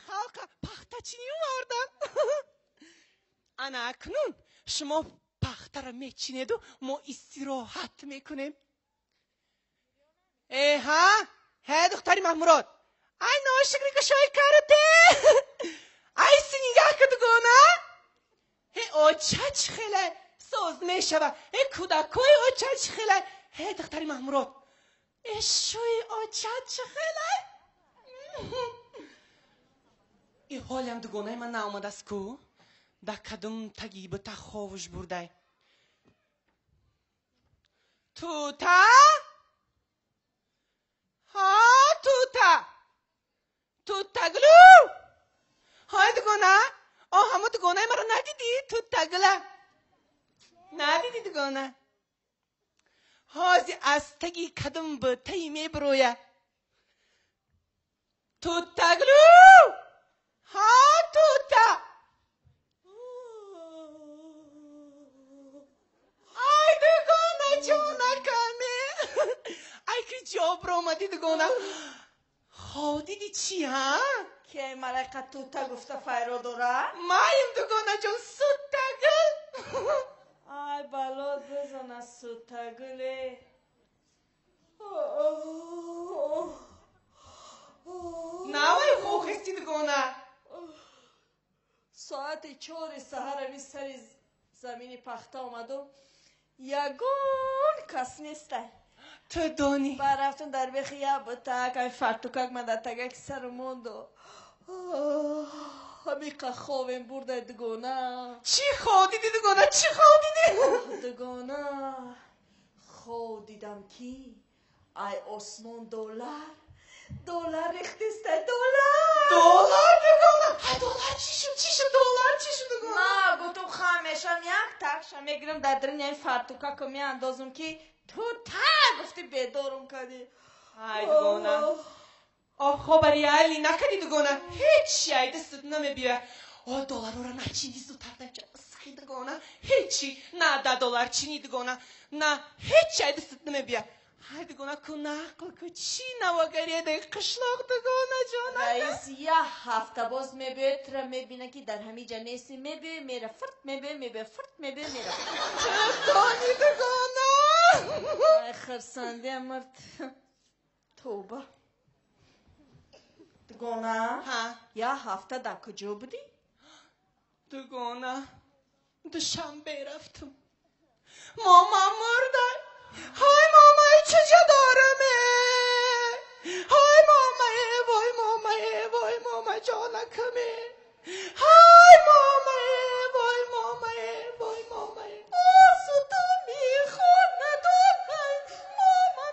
halka paxtachini vardan. Ana aknun shmo paxta ra mechinedu mo istirohat mekunем. ها ها دختری محمورات ای ناشکری که شوی کارته ای سینگاه کدگونه ای اوچاچ خیلی سوز میشوه ای کودکوی اوچاچ خیلی ای دختری محمورات ای شوی اوچاچ خیلی ای حالیم دگونه من نامد است کو دا کدوم تگیب تا خوش برده توتا ها توتا گلو های دگونه همه دگونه مرا ندیدی توتا گله ندیدی دگونه هازی از تگی کدم به تیمه برویه توتا گلو ها توتا ای دگونه جونه کمی ای که جاب رو آمدی دگونه دیدی چی ها؟ که ملکه توتا گفته فیرو داره؟ مایم دگونه جون سوتگل ای بلاد بزن از سوتگله نوای خوخستی دگونه ساعت 4 سحر می سر زمین پخته آمدم یگون کس نیسته تو دانی برفتون در بخیه بوتک ای فرتوکک من در تگک سر موندو همیقه خوابیم برده دگونه چی خودیدی دگونه چی خودیدی دگونه خودیدم کی ای آسمان دلار ریختیسته دلار دگونه دلار چی شد دلار چی شد دگونه نه گفتم خمیشم یک تکشم میگیرم در درین این فرتوکک می اندازم که تو تا گفتی بیدارم کردی ای دگونه خبری علی نکردی دگونه هیچی ای دستت نمیبیه دلار رو نچینی زودتر نچه دگونه هیچی نه $10 چینی دگونه نه هیچی ای دستت نمیبیه های دگونه که نقل که چی نواگریه ده قشلاق دگونه جانه رئیس یه هفته باز میبید تره میبینه که در همین جا نیستی میبی میره فرد میبی فرد میبی میره دانی دگونه ای خرسنده مرد توبه دگونه یه هفته در کجا بودی؟ دگونه دوشنبه رفتم ماما مرده های ماما چجا دارمه های ماما وای ماما جانکمه های ماما وای ماما آسودا میخواد ندارم ماما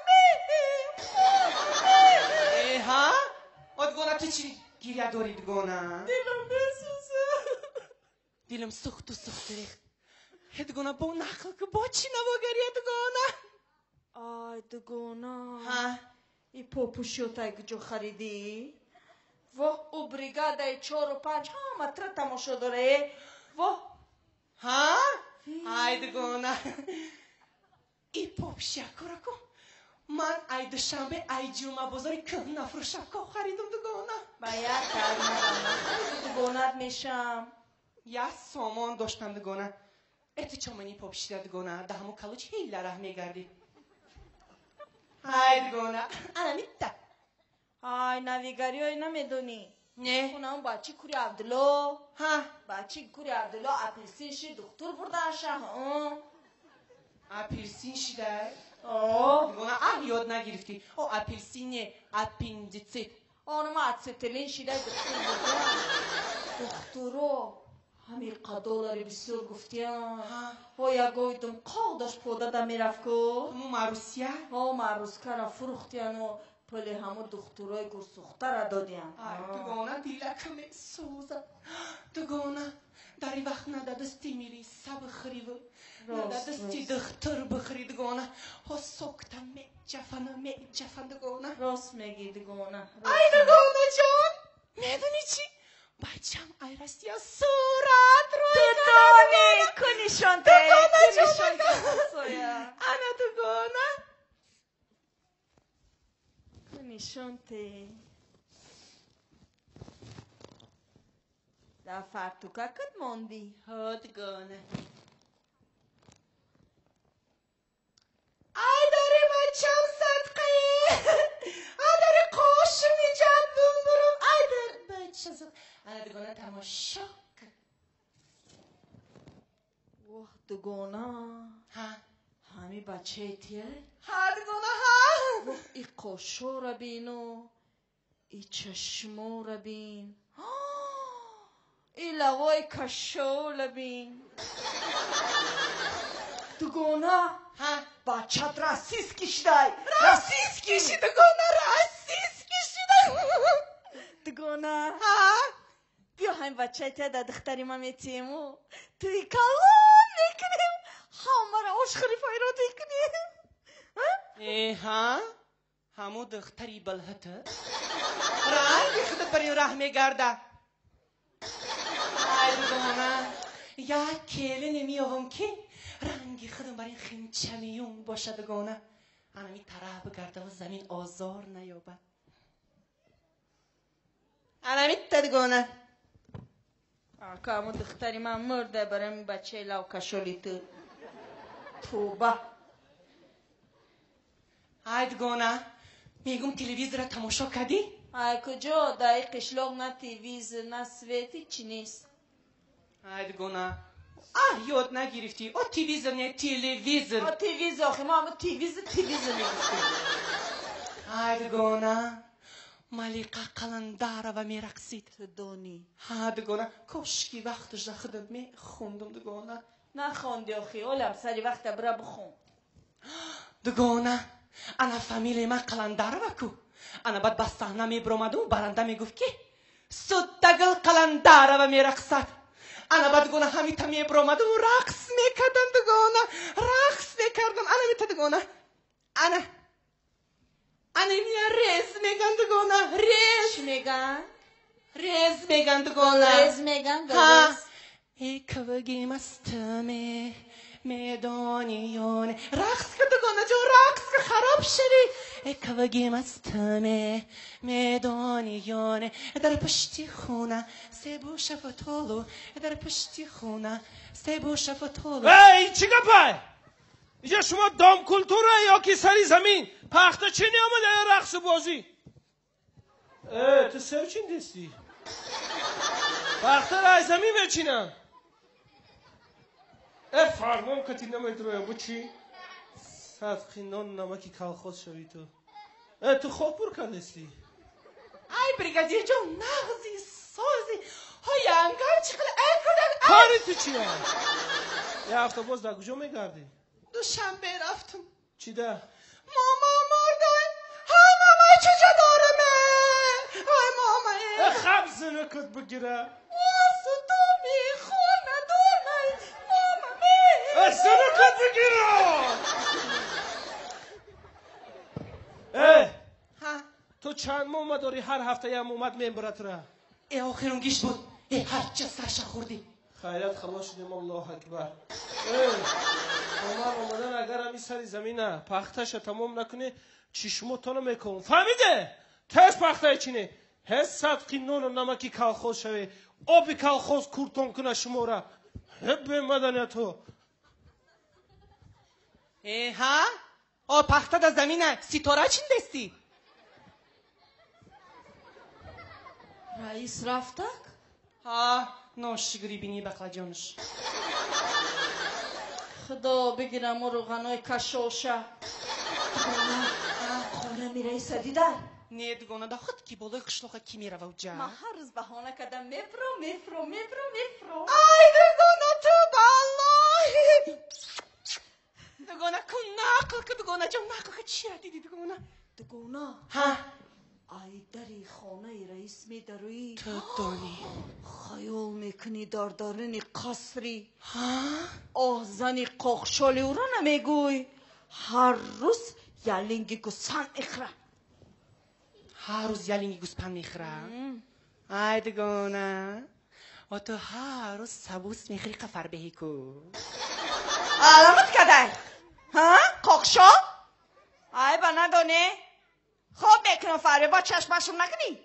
ها دگونه تو چی گیریه داری دگونه دیلم بسوزه دیلم سخت ریخت دگونه با نقل که با چی نواگریه دگونه آی دگونه ای پوپوشو تا جو خریدی و او بریگاده 4 و 5 همه تره تماشا داره و ای دگونه ای پوپشی اکورکو من ای دوشنبه ای جمعه بازاری که نفروشکا خریدم دگونه باید دگونت میشم یه سامان داشتم دگونه ات چمانی پوپشی دگونه ده همون کلوچ هیل ره میگردی های دگونه انا میته های نویگری های نمیدونی نه خونه اون بچه کوری عبدالله ها بچه کوری عبدالله اپلسینشی دکتر بردنشه اپلسین شده آه دگونه یاد نگرفتی اپلسین اپندیسیت آنما اتسیتلین شده دکتر بردن دکترو همین $10 بسیار گفتیم یا گویدم قادش پوده دا میرفت که همون معروسیه معروس کنه فروختیم و پلی همون دخترای گو سختر دادیم دگونه دیلکم سوزه دگونه در این وقت نه دستی میری سب خریو نه دستی دختر بخری دگونه سکتم می جفن دگونه راست میگی دگونه ای دگونه جان میدونی چی؟ بچم ای راستی صورت روی دانی کنیشانته انا دگونه کنیشانته در فرتوککت موندی. ها دگونه ای داری بچم صدقه ای داری قاشم نیجم بمبرم ای داری بچم صدقه انا دگونه تماشا کن واه دگونه ها همی بچه تیه ها دگونه ها واه ای قاشو را بینو ای چشمو را بین ای لوای کشو را بین دگونه ها بچت رسیس کشیدای راسیس کشی دگونه راسیس کشیده دگونه ها بیا همین بچه تیه در دختری ما میتیمو توی کلام میکنیم همه را عشق خلیفه را دیکنیم ای ها همو دختری بلهته رنگ خود بری راه میگرده ای دگونه یا کلی نمیاهم که رنگ خودم برای خیمچمیون باشه دگونه انا می طرح بگرده و زمین آزار نیابد انا می دگونه که همون دختری من مرده برای این بچه لو کشولی تو توبه ای دگونه میگم تلویزیون را تماشا کردی؟ ای کجا در این قشلاق نه تیویز نه سویتی چی نیست ای دگونه یاد نگرفتی او تلویزیون نه تلویزیون تیویز آخه ما همون تیویز نگفتیم ای دگونه ملیقه قلندر و می رقصید تو دانی ها دگونه کاشکی وقتش را خودم می خوندم دگونه نخوندی آخه اولم سری وقت برا بخون دگونه انا فامیلی من قلندر وکو انا بعد با صحنه می برآمدم و برنده می گفت که سودگل قلندر و می رقصد انا بعد دگونه همیتا می برآمدم و رقص می کردم دگونه رقص می کردم انا می دگونه انا می ریز میگن دگونه ریز چی میگن؟ ریز میگن دگونه ریز میگن ها گریز ای کوگی مستمه میدانیونه رقص که دگونه جو رقص که خراب شدی ای کوگی مستمه میدانیونه در پشتی خونه سیبو شفتولو در پشتی خونه سیبو شفتولو ای چی گپه اینجا شما دام کلتوره یا کی سری زمین پخته چی نیامده رقص بازی تو سر چین دستی پخته رای زمین بچینم فرمان کتی نمیدرویم بو چی صدقی نان نمکی کلخوز شوی تو خوب بور کندستی ای بریگادیر جو نغزی سازی های انگار چقدر ای کردن کاری تو چیه یه هفته باز در کجا میگردی دوشنبه رفتم چی ده ماما مرده های ماما چجا دارمه های ماما خبز نکت بگیره واسه تو میخونه دارمه ماما سنکت بگیره ها تو چند مومد داری هر هفته یه مومد میبرد را ای آخرون گیش بود ای هر چه سرش خوردی خیرت خلاص شدیم الله اکبر اومدن اگر همی سری زمینه پختش تمام نکنی چشموتانو میکنم فهمیده تش پخته چینه هست صدقی نون و نمکی کلخوز شوی آبی کلخوز کورتون کنه شما را هب مدنیتو ای ها او پخته در زمینه ستاره چین دستی رئیس رفتک؟ ها ناشگری بینی بقلا جانش خدا بگیرم و روغنای کشوشه خونه می رئیس دیدن نه دگونه دا خود کی بالای قشلوخه کی میره و جا ما هر روز بهانه کردم میفرو ای دگونه تو بالله دگونه کن نقل که دگونه جو نقل که چی را دیدی دگونه دگونه ها ای دری خانه رئیس می دروی تو دانی خیال میکنی داردارنی قصری ها آزنی قاقشالی او را نمیگوی هر روز یلینگی گسن اخره هر روز یلینگی گوسپند میخوره ای دگونه و تو هر روز سبوس میخوری قفر بهی کو علامت کدای ها قاقشا ای با ندانه خواب میکنم فره با چشمشون نکنی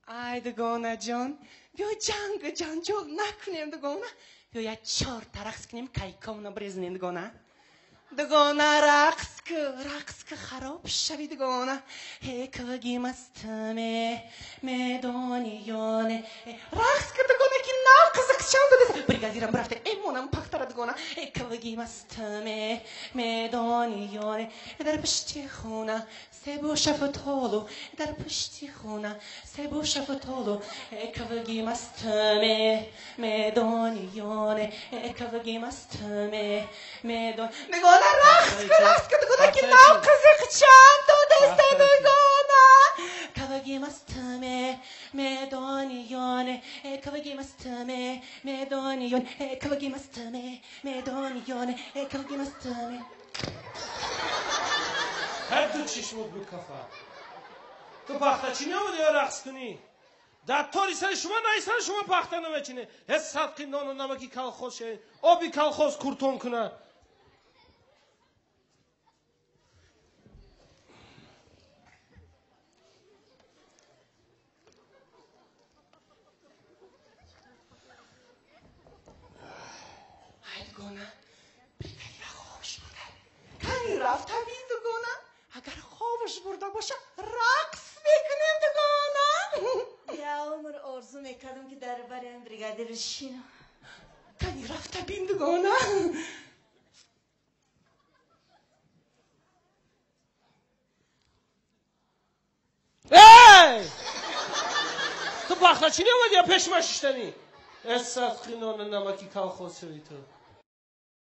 ای دگونه جان بیا جنگ جنجال نکنیم دگونه بیا یک 4 تا رقص کنیم کیکامونو بریزنیم دگونه رقص که خراب شوی دگونه کگی مستمه میدونیانه رقص که دگونه که نام قزق چند دست بریگادیرم برفته ایمونم پختر دگونه کگی مستمه میدونیانه در پشتی خونه سبو شفتالو در پشتی خونه سبو شفتالو کگی مستمه میدونیانه کگی مستمه میدون رقص که دگونه که نام قزق چند دست دگونه کگی مستمه میدونیانه کگی مستمه میدونیانه کگی مستمه میدونیانه کگی مستمه هر دو چشمت به کفه تو پختچینی آمده یا رقص کنی در طوری سر شما نه سر شما پخته نمیچینه هست صدقی نان و نمکی کلخوز شه آبی کلخوز کورتون کنه دگونه بریگادیر خوابش برده کنی رفت بین دگونه اگر خوابش برده باشه رقص میکنیم دگونه یا عمر آرزو میکردم که در بریم بریگادیر شینم کنی رفت بین دگونه ای تو پختچینی آمده یا پشمششتنی هست صدقی نان و نمکی کلخوز شوی تو